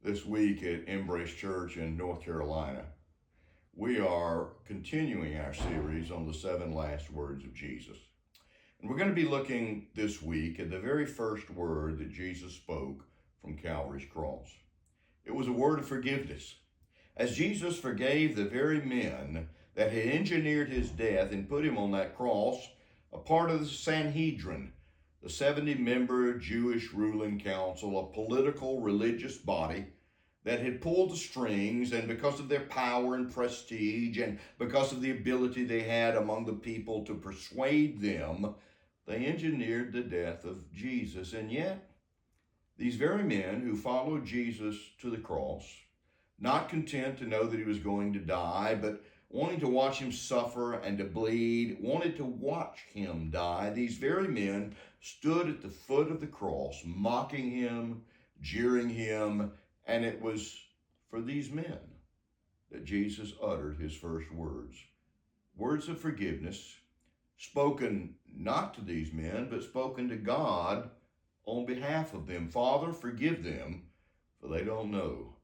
This week at Embrace Church in North Carolina, we are continuing our series on the 7 last words of Jesus. And we're going to be looking this week at the very first word that Jesus spoke from Calvary's cross. It was a word of forgiveness. As Jesus forgave the very men that had engineered his death and put him on that cross, a part of the Sanhedrin, the 70-member Jewish ruling council, a political religious body that had pulled the strings, and because of their power and prestige and because of the ability they had among the people to persuade them, they engineered the death of Jesus. And yet, these very men who followed Jesus to the cross, not content to know that he was going to die, but wanting to watch him suffer and to bleed, wanted to watch him die, these very men stood at the foot of the cross, mocking him, jeering him, and it was for these men that Jesus uttered his first words. Words of forgiveness, spoken not to these men, but spoken to God on behalf of them. Father, forgive them, for they don't know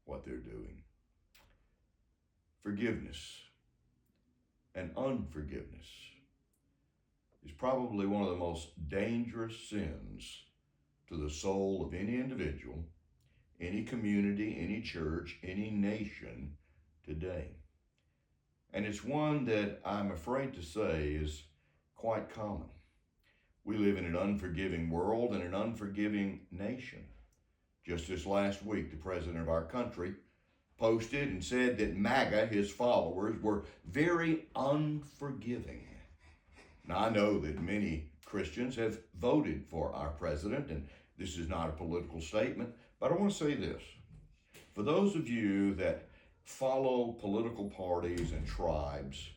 what they're doing. Forgiveness and unforgiveness is probably one of the most dangerous sins to the soul of any individual, any community, any church, any nation today. And it's one that I'm afraid to say is quite common. We live in an unforgiving world and an unforgiving nation. Just this last week, the president of our country posted and said that MAGA, his followers, were very unforgiving. Now, I know that many Christians have voted for our president, and this is not a political statement, but I want to say this. For those of you that follow political parties and tribes,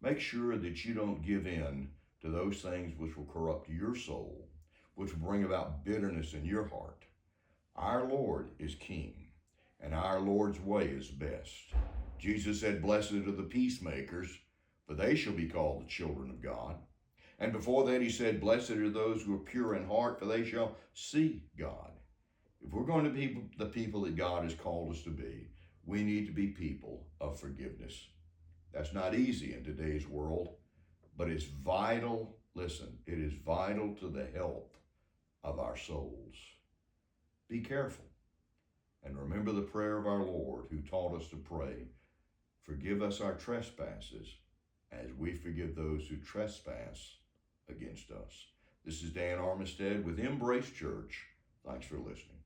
make sure that you don't give in to those things which will corrupt your soul, which will bring about bitterness in your heart. Our Lord is King, and our Lord's way is best. Jesus said, "Blessed are the peacemakers, for they shall be called the children of God." And before that he said, "Blessed are those who are pure in heart, for they shall see God." If we're going to be the people that God has called us to be, we need to be people of forgiveness. That's not easy in today's world, but it's vital. Listen, it is vital to the health of our souls. Be careful. And remember the prayer of our Lord who taught us to pray, "Forgive us our trespasses as we forgive those who trespass against us." This is Dan Armistead with Embrace Church. Thanks for listening.